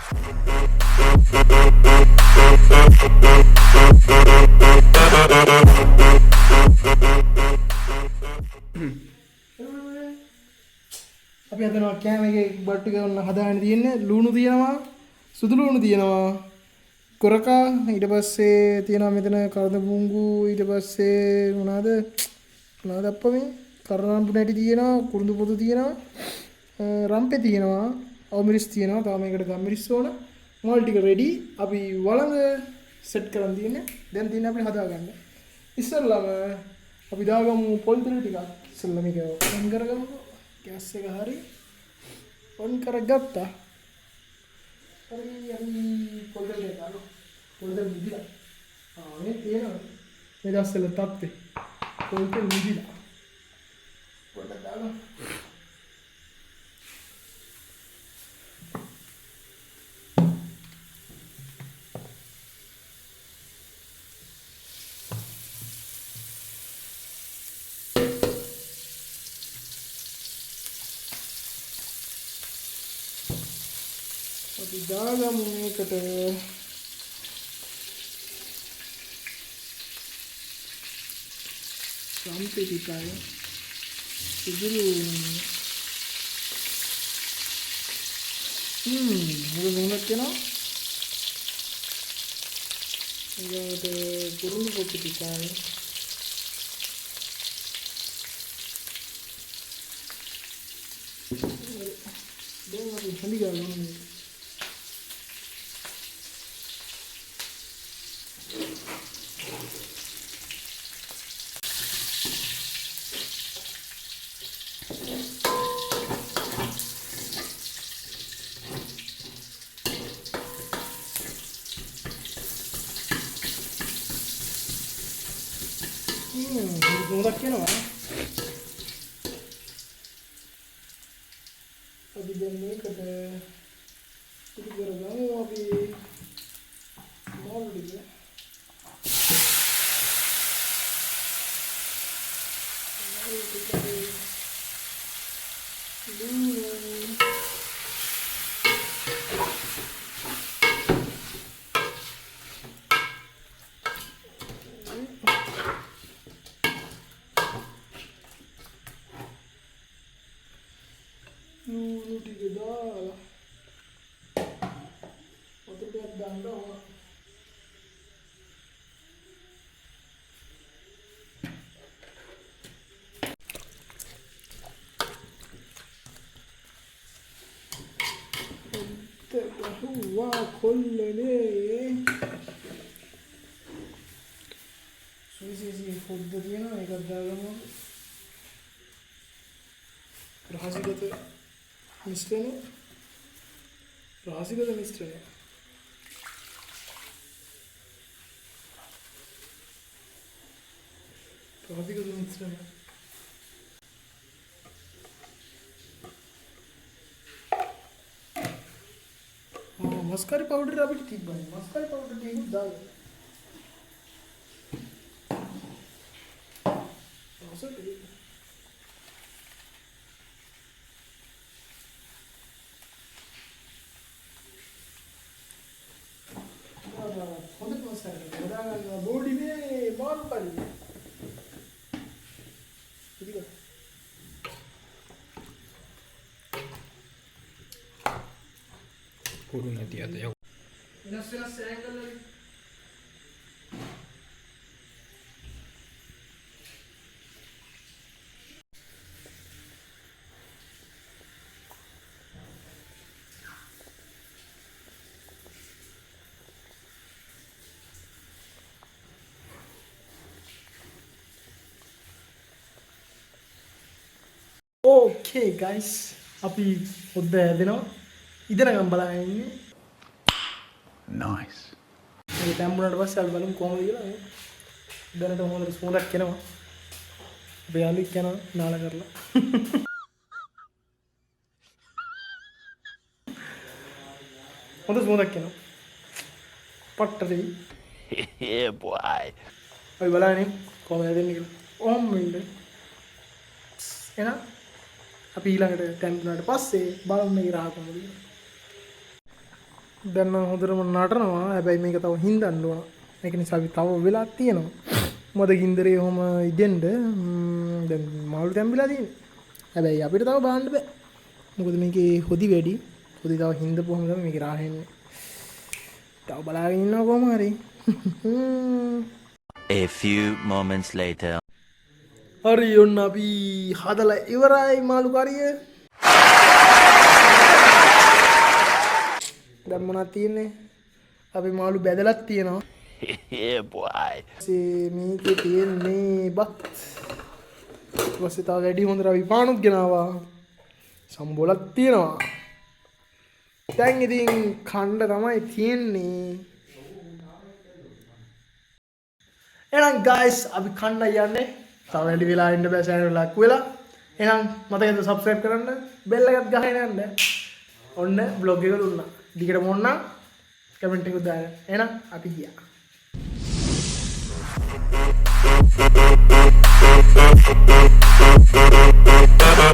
අපි හදනවා කෑම එකේ බට් එක ඔන්න හදාගෙන තියෙන්නේ ලුණු තියෙනවා සුදු ලුණු තියෙනවා කොරකා ඊට පස්සේ තියෙනවා මෙතන කරද පුංගු ඊට පස්සේ මොනවාද අප්පා කරනම්බු නැටි තියෙනවා කුරුඳු පොතු තියෙනවා රම්පේ තියෙනවා අවමිරිස් තියෙනවා තාම මේකට ගම්මිරිස් ඕන මොල් ටික රෙඩි අපි වළඟ සෙට් කරන් තියෙන්නේ දැන් තියෙන්නේ අපි හදාගන්න ඉස්සෙල්ලාම අපි දාගමු පොල් තෙල් ටිකක් ඉස්සෙල්ලා මේක ඔන් කරගමු ගෑස් එක හරි ඔන් කරගත්තා හරි පොල් තෙල් එක දාලා පොල් තෙල් මිදිලා මේ තියෙනවා මේ දැස්සල තප්පේ පොල් තෙල් මිදිලා පොඩ්ඩක් දාලා අපි දාගමු මේකට රම්පේ ටිකයි ඉදිරි මොකද මොනක් කියනවා ඊළඟට කුරුළු පොතු ටිකයි දැන් අපි හඳි ගාගමු මොකක් කියනවා අපි දැන් මේකට ඉතිරි කරගමු අපි මොල් ටික lulu ටික දාලා වතුර ටිකක් දාන්න ඕන ගහුවා කොල්ලනේ සුවිසි පොද්ද තියෙනවා ඒකත් දාගමු රහසිගත මිශ්‍රණය රහසිගත මිශ්‍රණය මස්කාරි පවුඩර් අපිට තිබ්බනේ මස්කාරි පවුඩර් ටිකක් දාගන්න හොඳට මස්කාරි දාගන්න බෝඩි මේ මාරු පරි ඉතින් පුරු නැති අද යව වෙනස් ඇංගල් වලින් Okay guys අපි හොද්ද හැදෙනවා ඉදරගම් බලාගෙන ඉන්නේ nice මේ තැම්බුණාට පස්සේ අපි බලමු කොහොමද කියලා දැනට හොඳට ස්මූදක් කරනවා අපි යාළුවෙක් යනවා නාල කරලා හොඳ ස්මූදක් කරනවා පට්ටරි yeah boy අපි බලන්නේ කොහොමද හැදෙන්නේ කියලා ඔහොම ඉන්න එහෙනම් අපි ඊළඟට තැම්බුණාට පස්සේ බලමු මේ රහ කොහොමද කියලා දැන් නම් හොඳටම නටනවා. හැබැයි මේක තව හින්දන්න ඕන. ඒක නිසා අපි තව වෙලා තියෙනවා. මොකද ගින්දරේ ඔහම ඉදෙන්න දැන් මාළු තැම්බිලා තියෙන්නේ. හැබැයි අපිට තව බාන්න බෑ. මොකද මේකේ හොදි වැඩි. හොදි තව හින්දපුවම තමයි මේක රාහෙන්නේ. තව බලාගෙන ඉන්නවා කොහම හරි. A few moments later. හරි ඔන්න අපි හදලා ඉවරයි මාළු කරිය. දැන් මොනවද තියෙන්නේ? අපි මාළු බැදලත් තියෙනවා. Yeah, boy. මේකේ තියෙන්නේ බත්. ඊපස්සේ තව වැඩි හොඳට අපි පානුත් ගෙනාවා. සම්බෝලක් තියෙනවා. දැන් ඉතින් කණ්ඩ තමයි තියෙන්නේ. එහෙනම් guys අපි කන්න යන්නේ. තව වැඩි වෙලා ඉන්න බෑ channel එක ලක් වෙලා. එහෙනම් මතකද subscribe කරන්න, bell එකත් ගහගෙන යන්න. ඔන්න vlog එක දුන්නා. දිගටම ඕන නම් comment එකක් දාන්න. එහෙනම් අපි ගියා. Thank you.